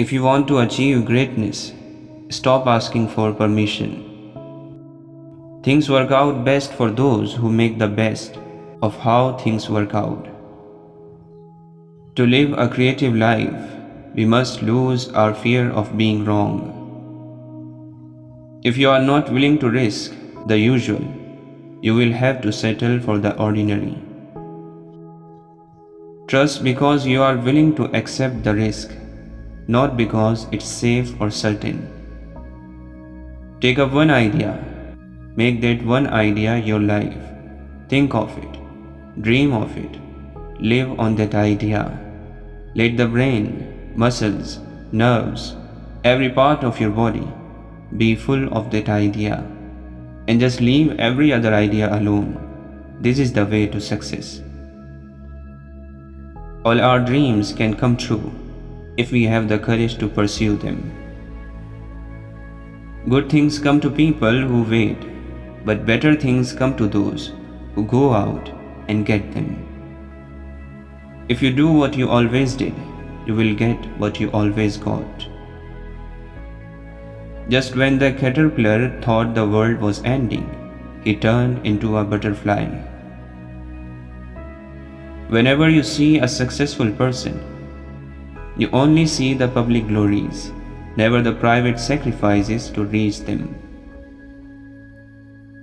If you want to achieve greatness, stop asking for permission. Things work out best for those who make the best of how things work out. To live a creative life, we must lose our fear of being wrong. If you are not willing to risk the usual, you will have to settle for the ordinary. Trust because you are willing to accept the risk, not because it's safe or certain. Take up one idea, make that one idea your life. Think of it, dream of it, live on that idea. Let the brain, muscles, nerves, every part of your body be full of that idea, and just leave every other idea alone. This is the way to success. All our dreams can come true if we have the courage to pursue them. Good things come to people who wait, but better things come to those who go out and get them. If you do what you always did, you will get what you always got. Just when the caterpillar thought the world was ending, he turned into a butterfly. Whenever you see a successful person, you only see the public glories, never the private sacrifices to reach them.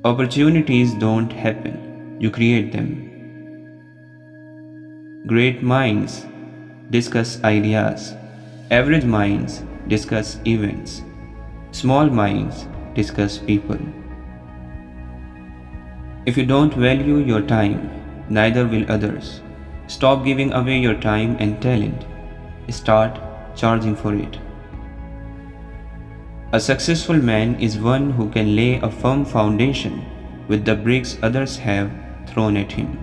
Opportunities don't happen, you create them. Great minds discuss ideas, average minds discuss events, small minds discuss people. If you don't value your time, neither will others. Stop giving away your time and talent. Start charging for it. A successful man is one who can lay a firm foundation with the bricks others have thrown at him.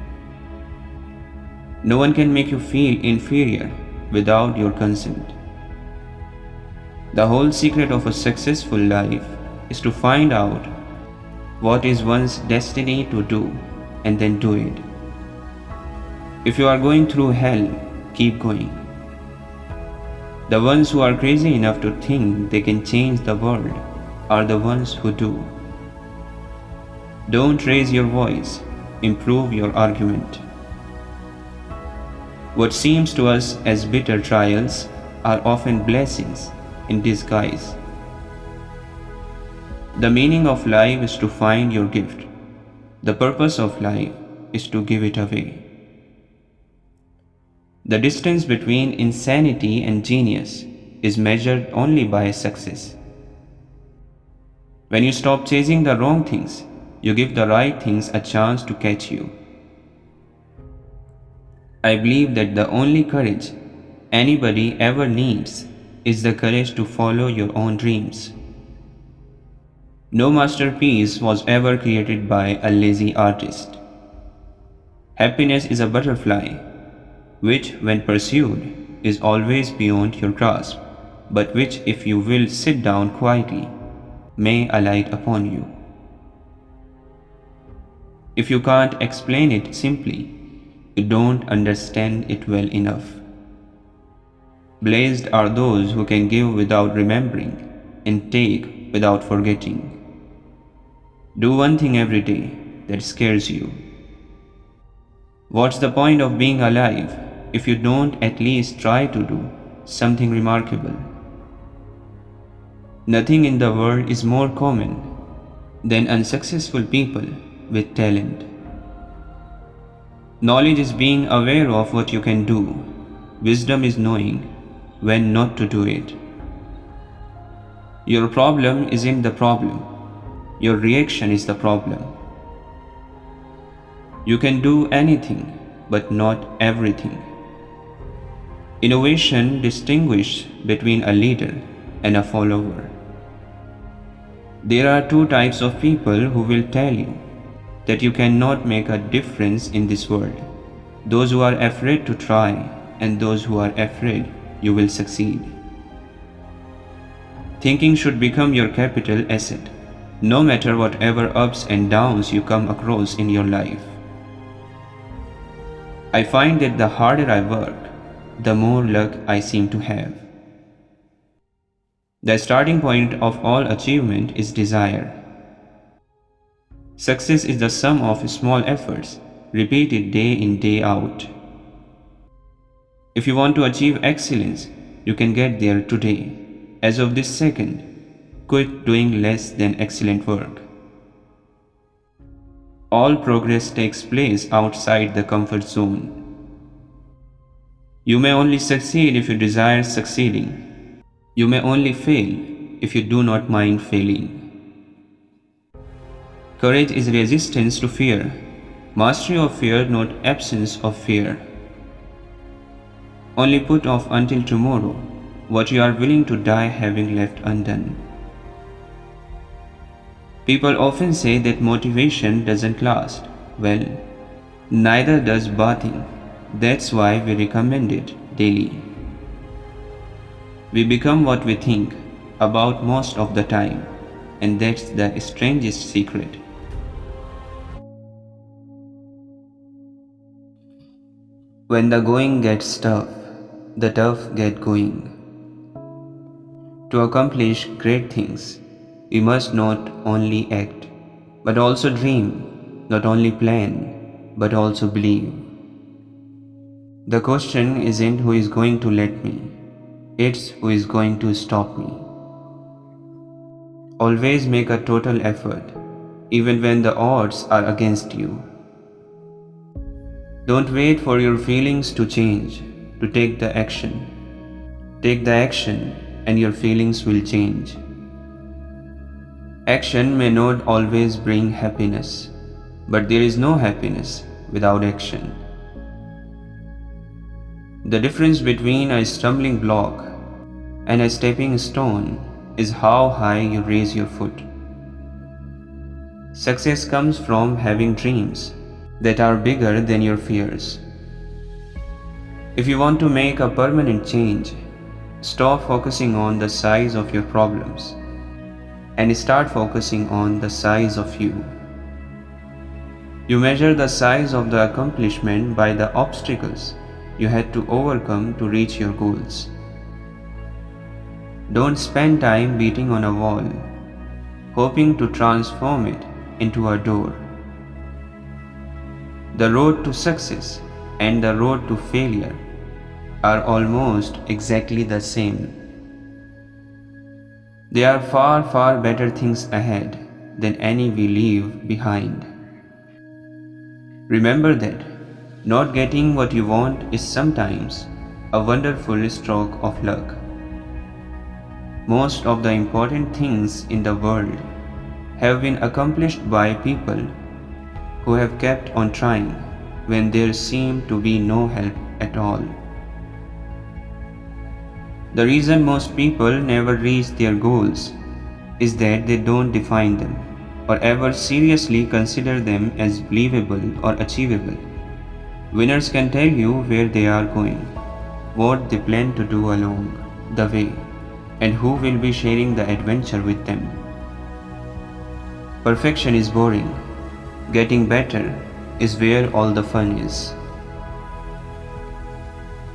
No one can make you feel inferior without your consent. The whole secret of a successful life is to find out what is one's destiny to do and then do it. If you are going through hell, keep going. The ones who are crazy enough to think they can change the world are the ones who do. Don't raise your voice, improve your argument. What seems to us as bitter trials are often blessings in disguise. The meaning of life is to find your gift. The purpose of life is to give it away. The distance between insanity and genius is measured only by success. When you stop chasing the wrong things, you give the right things a chance to catch you. I believe that the only courage anybody ever needs is the courage to follow your own dreams. No masterpiece was ever created by a lazy artist. Happiness is a butterfly, which, when pursued, is always beyond your grasp, but which, if you will sit down quietly, may alight upon you. If you can't explain it simply, you don't understand it well enough. Blessed are those who can give without remembering and take without forgetting. Do one thing every day that scares you. What's the point of being alive if you don't at least try to do something remarkable? Nothing in the world is more common than unsuccessful people with talent. Knowledge is being aware of what you can do. Wisdom is knowing when not to do it. Your problem isn't the problem. Your reaction is the problem. You can do anything, but not everything. Innovation distinguishes between a leader and a follower. There are two types of people who will tell you that you cannot make a difference in this world. Those who are afraid to try and those who are afraid you will succeed. Thinking should become your capital asset, no matter whatever ups and downs you come across in your life. I find that the harder I work, the more luck I seem to have. The starting point of all achievement is desire. Success is the sum of small efforts, repeated day in, day out. If you want to achieve excellence, you can get there today. As of this second, quit doing less than excellent work. All progress takes place outside the comfort zone. You may only succeed if you desire succeeding. You may only fail if you do not mind failing. Courage is resistance to fear, mastery of fear, not absence of fear. Only put off until tomorrow what you are willing to die having left undone. People often say that motivation doesn't last. Well, neither does bathing. That's why we recommend it daily. We become what we think about most of the time, and that's the strangest secret. When the going gets tough, the tough get going. To accomplish great things, we must not only act, but also dream, not only plan, but also believe. The question isn't who is going to let me, it's who is going to stop me. Always make a total effort, even when the odds are against you. Don't wait for your feelings to change, to take the action. Take the action and your feelings will change. Action may not always bring happiness, but there is no happiness without action. The difference between a stumbling block and a stepping stone is how high you raise your foot. Success comes from having dreams that are bigger than your fears. If you want to make a permanent change, stop focusing on the size of your problems and start focusing on the size of you. You measure the size of the accomplishment by the obstacles you had to overcome to reach your goals. Don't spend time beating on a wall, hoping to transform it into a door. The road to success and the road to failure are almost exactly the same. There are far, far better things ahead than any we leave behind. Remember that not getting what you want is sometimes a wonderful stroke of luck. Most of the important things in the world have been accomplished by people who have kept on trying when there seemed to be no help at all. The reason most people never reach their goals is that they don't define them or ever seriously consider them as believable or achievable. Winners can tell you where they are going, what they plan to do along the way, and who will be sharing the adventure with them. Perfection is boring. Getting better is where all the fun is.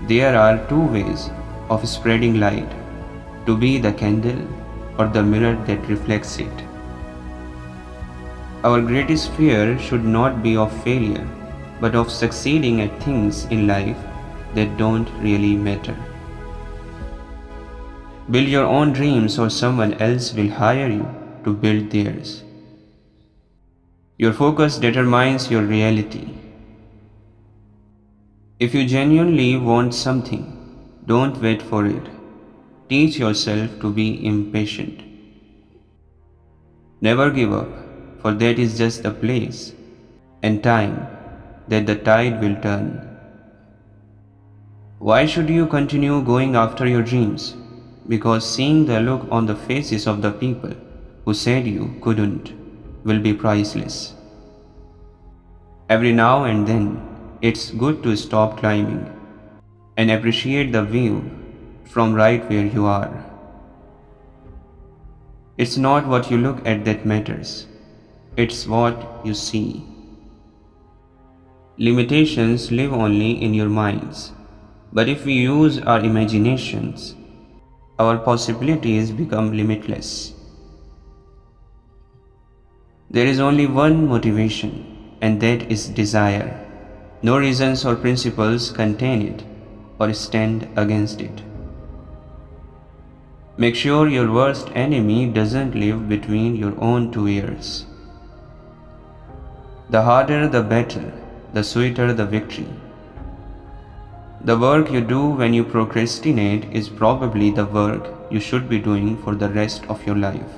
There are two ways of spreading light: to be the candle or the mirror that reflects it. Our greatest fear should not be of failure, but of succeeding at things in life that don't really matter. Build your own dreams or someone else will hire you to build theirs. Your focus determines your reality. If you genuinely want something, don't wait for it. Teach yourself to be impatient. Never give up, for that is just the place and time that the tide will turn. Why should you continue going after your dreams? Because seeing the look on the faces of the people who said you couldn't will be priceless. Every now and then, it's good to stop climbing and appreciate the view from right where you are. It's not what you look at that matters, it's what you see. Limitations live only in your minds, but if we use our imaginations, our possibilities become limitless. There is only one motivation, and that is desire. No reasons or principles contain it or stand against it. Make sure your worst enemy doesn't live between your own two ears. The harder the battle, the sweeter the victory. The work you do when you procrastinate is probably the work you should be doing for the rest of your life.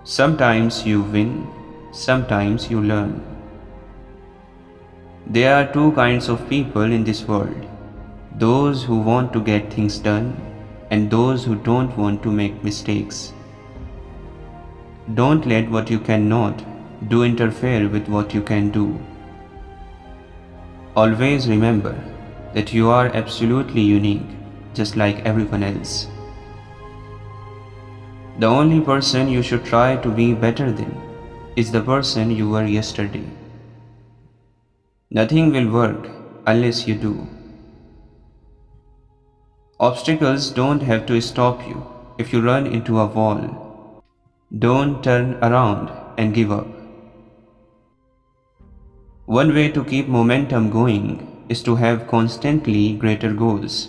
Sometimes you win, sometimes you learn. There are two kinds of people in this world: those who want to get things done and those who don't want to make mistakes. Don't let what you cannot do interfere with what you can do. Always remember that you are absolutely unique, just like everyone else. The only person you should try to be better than is the person you were yesterday. Nothing will work unless you do. Obstacles don't have to stop you if you run into a wall. Don't turn around and give up. One way to keep momentum going is to have constantly greater goals.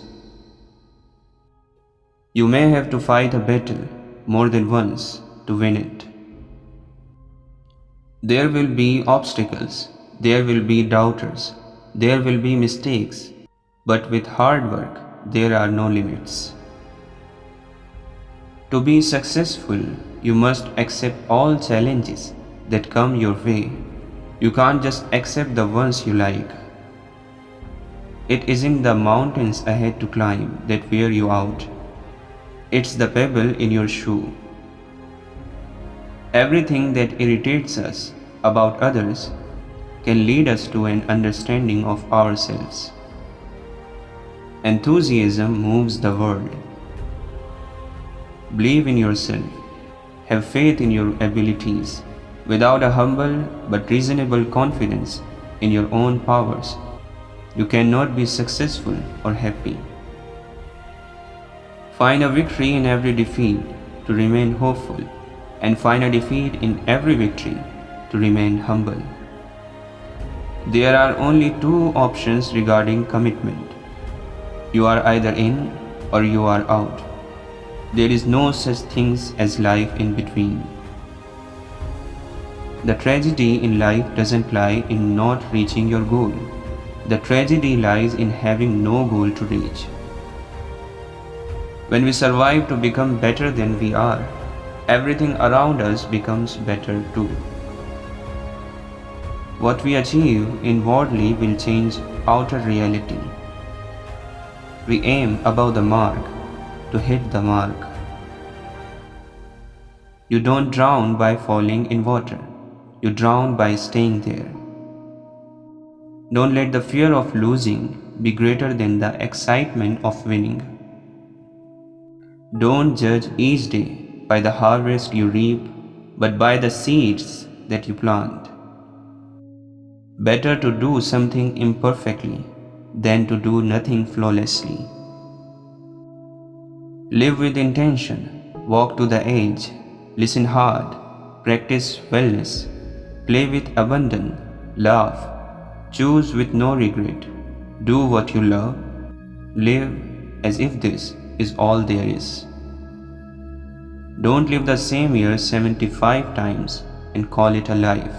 You may have to fight a battle more than once to win it. There will be obstacles, there will be doubters, there will be mistakes, but with hard work, there are no limits. To be successful, you must accept all challenges that come your way. You can't just accept the ones you like. It isn't the mountains ahead to climb that wear you out. It's the pebble in your shoe. Everything that irritates us about others can lead us to an understanding of ourselves. Enthusiasm moves the world. Believe in yourself. Have faith in your abilities. Without a humble but reasonable confidence in your own powers, you cannot be successful or happy. Find a victory in every defeat to remain hopeful, and find a defeat in every victory to remain humble. There are only two options regarding commitment. You are either in or you are out. There is no such thing as life in between. The tragedy in life doesn't lie in not reaching your goal. The tragedy lies in having no goal to reach. When we survive to become better than we are, everything around us becomes better too. What we achieve inwardly will change outer reality. We aim above the mark to hit the mark. You don't drown by falling in water. You drown by staying there. Don't let the fear of losing be greater than the excitement of winning. Don't judge each day by the harvest you reap, but by the seeds that you plant. Better to do something imperfectly than to do nothing flawlessly. Live with intention, walk to the edge, listen hard, practice wellness, play with abandon, laugh, choose with no regret, do what you love, live as if this is all there is. Don't live the same year 75 times and call it a life.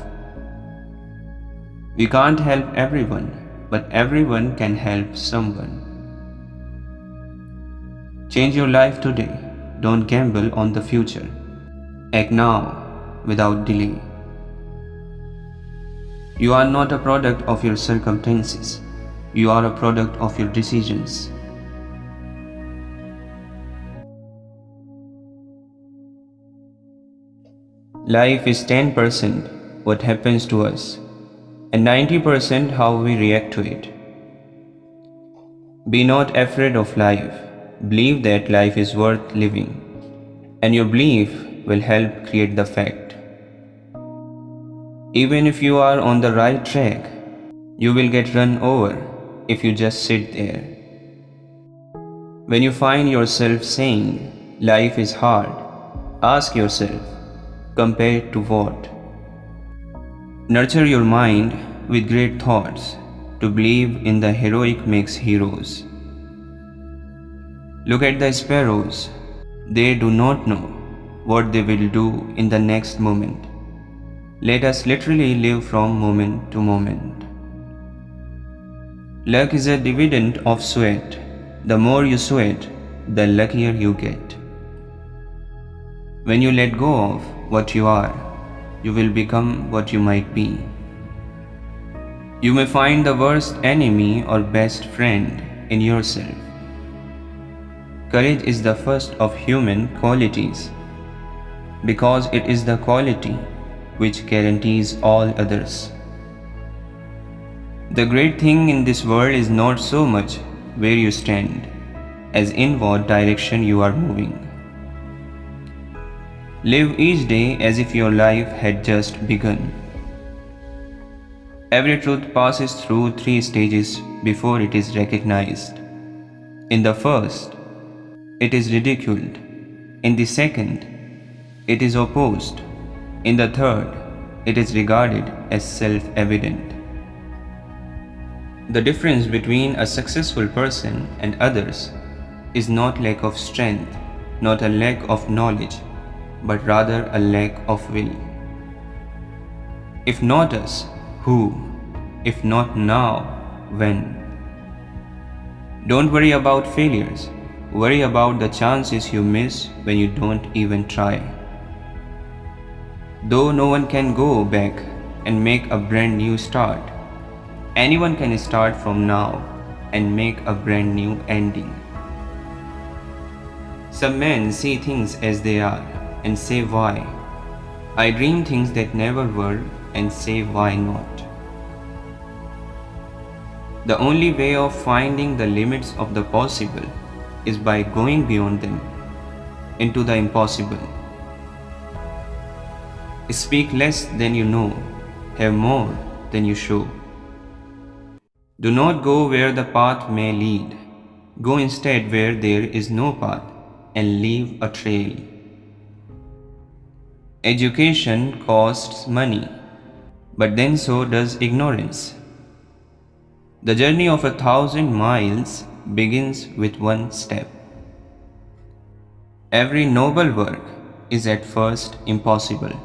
We can't help everyone, but everyone can help someone. Change your life today. Don't gamble on the future. Act now without delay. You are not a product of your circumstances. You are a product of your decisions. Life is 10% what happens to us and 90% how we react to it. Be not afraid of life. Believe that life is worth living, and your belief will help create the fact. Even if you are on the right track, you will get run over if you just sit there. When you find yourself saying, life is hard, ask yourself, compared to what? Nurture your mind with great thoughts. To believe in the heroic makes heroes. Look at the sparrows. They do not know what they will do in the next moment. Let us literally live from moment to moment. Luck is a dividend of sweat. The more you sweat, the luckier you get. When you let go of what you are, you will become what you might be. You may find the worst enemy or best friend in yourself. Courage is the first of human qualities because it is the quality which guarantees all others. The great thing in this world is not so much where you stand as in what direction you are moving. Live each day as if your life had just begun. Every truth passes through 3 stages before it is recognized. In the first, it is ridiculed. In the second, it is opposed. In the third, it is regarded as self-evident. The difference between a successful person and others is not lack of strength, not a lack of knowledge, but rather a lack of will. If not us, who? If not now, when? Don't worry about failures. Worry about the chances you miss when you don't even try. Though no one can go back and make a brand new start, anyone can start from now and make a brand new ending. Some men see things as they are and say why. I dream things that never were and say why not. The only way of finding the limits of the possible is by going beyond them into the impossible. Speak less than you know, have more than you show. Do not go where the path may lead. Go instead where there is no path and leave a trail. Education costs money, but then so does ignorance. The journey of 1,000 miles begins with one step. Every noble work is at first impossible.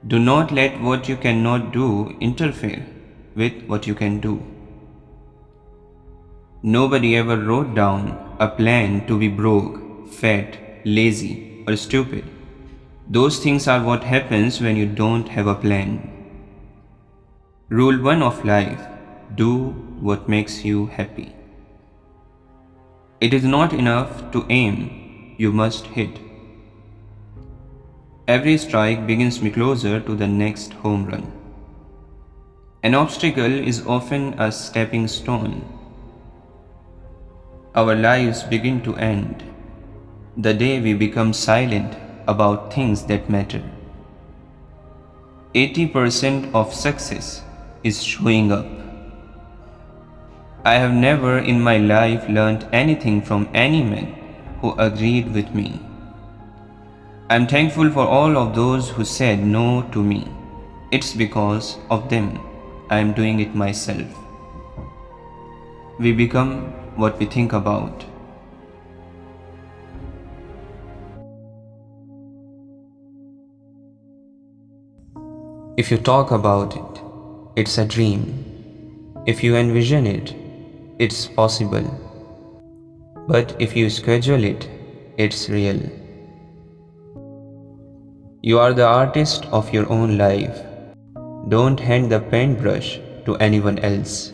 Do not let what you cannot do interfere with what you can do. Nobody ever wrote down a plan to be broke, fat, lazy, or stupid. Those things are what happens when you don't have a plan. Rule 1 of life: do what makes you happy. It is not enough to aim, you must hit. Every strike brings me closer to the next home run. An obstacle is often a stepping stone. Our lives begin to end the day we become silent about things that matter. 80% of success is showing up. I have never in my life learned anything from any man who agreed with me. I am thankful for all of those who said no to me. It's because of them I am doing it myself. We become what we think about. If you talk about it, it's a dream. If you envision it, it's possible. But if you schedule it, it's real. You are the artist of your own life. Don't hand the paintbrush to anyone else.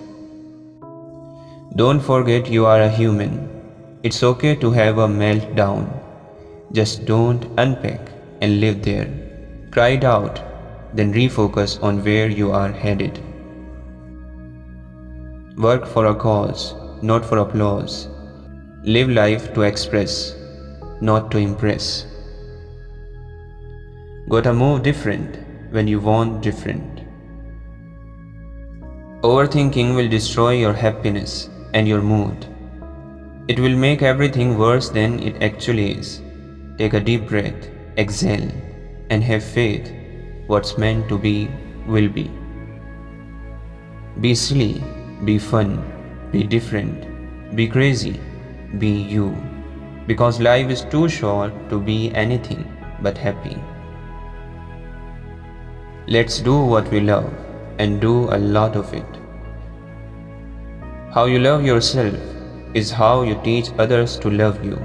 Don't forget you are a human. It's okay to have a meltdown. Just don't unpack and live there. Cry it out, then refocus on where you are headed. Work for a cause, not for applause. Live life to express, not to impress. Gotta move different when you want different. Overthinking will destroy your happiness and your mood. It will make everything worse than it actually is. Take a deep breath, exhale, and have faith. What's meant to be will be. Be silly, be fun, be different, be crazy, be you. Because life is too short to be anything but happy. Let's do what we love and do a lot of it. How you love yourself is how you teach others to love you.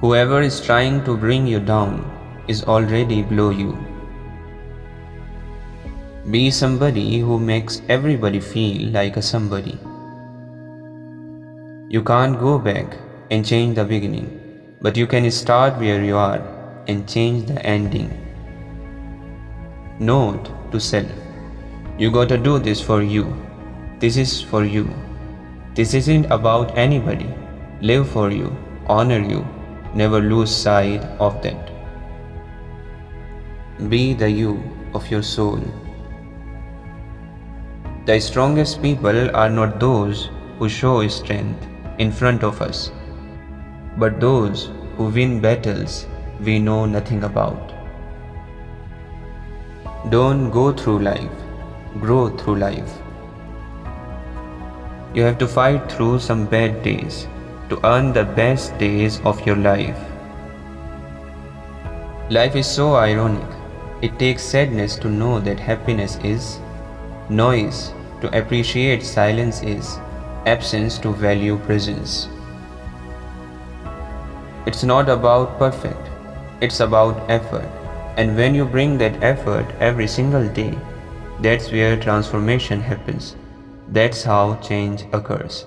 Whoever is trying to bring you down is already below you. Be somebody who makes everybody feel like a somebody. You can't go back and change the beginning, but you can start where you are and change the ending. Note to self: you gotta do this for you. This is for you. This isn't about anybody. Live for you, honor you, never lose sight of that. Be the you of your soul. The strongest people are not those who show strength in front of us, but those who win battles we know nothing about. Don't go through life, grow through life. You have to fight through some bad days to earn the best days of your life. Life is so ironic. It takes sadness to know that happiness is, noise to appreciate silence is, absence to value presence. It's not about perfect, it's about effort. And when you bring that effort every single day, that's where transformation happens. That's how change occurs.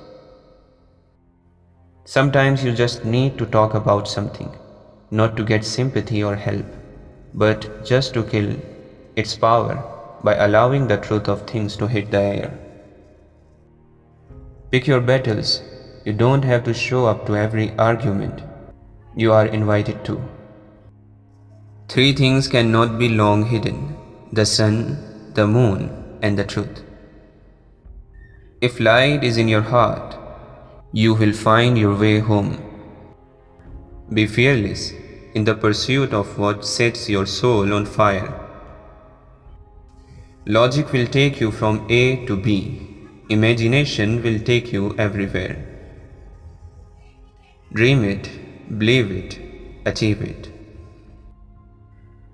Sometimes you just need to talk about something, not to get sympathy or help, but just to kill its power by allowing the truth of things to hit the air. Pick your battles. You don't have to show up to every argument. You are invited to. 3 things cannot be long hidden: the sun, the moon, and the truth. If light is in your heart, you will find your way home. Be fearless in the pursuit of what sets your soul on fire. Logic will take you from A to B. Imagination will take you everywhere. Dream it, believe it, achieve it.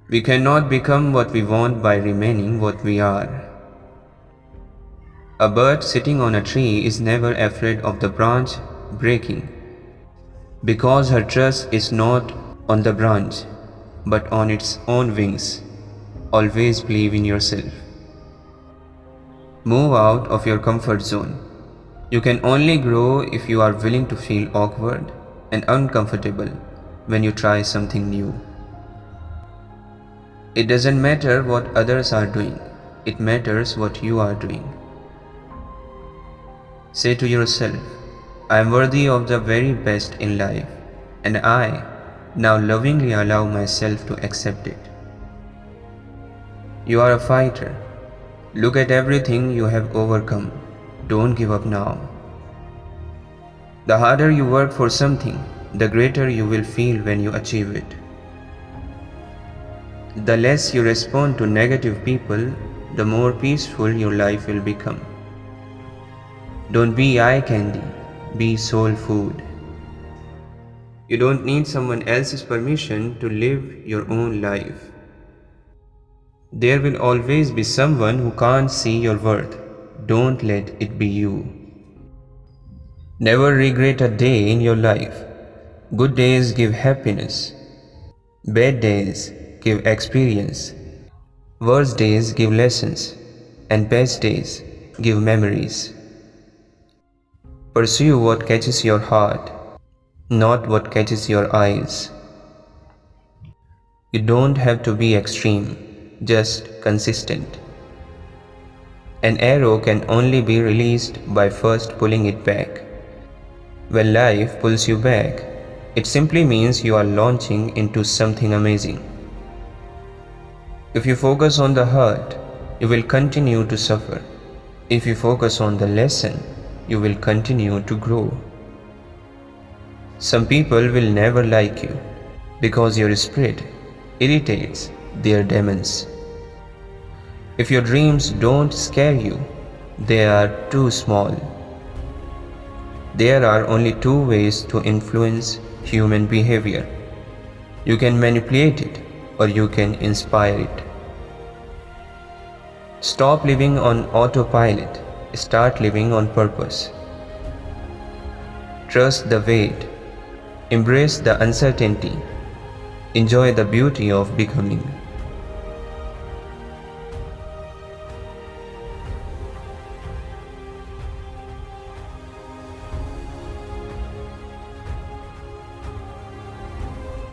We cannot become what we want by remaining what we are. A bird sitting on a tree is never afraid of the branch breaking, because her trust is not on the branch, but on its own wings. Always believe in yourself. Move out of your comfort zone. You can only grow if you are willing to feel awkward and uncomfortable when you try something new. It doesn't matter what others are doing, it matters what you are doing. Say to yourself, I am worthy of the very best in life, and I now lovingly allow myself to accept it. You are a fighter. Look at everything you have overcome. Don't give up now. The harder you work for something, the greater you will feel when you achieve it. The less you respond to negative people, the more peaceful your life will become. Don't be eye candy, be soul food. You don't need someone else's permission to live your own life. There will always be someone who can't see your worth. Don't let it be you. Never regret a day in your life. Good days give happiness. Bad days give experience. Worse days give lessons. And best days give memories. Pursue what catches your heart, not what catches your eyes. You don't have to be extreme, just consistent. An arrow can only be released by first pulling it back. When life pulls you back, it simply means you are launching into something amazing. If you focus on the hurt, you will continue to suffer. If you focus on the lesson, you will continue to grow. Some people will never like you because your spirit irritates their demons. If your dreams don't scare you, they are too small. There are only two ways to influence human behavior. You can manipulate it or you can inspire it. Stop living on autopilot. Start living on purpose. Trust the wait. Embrace the uncertainty. Enjoy the beauty of becoming.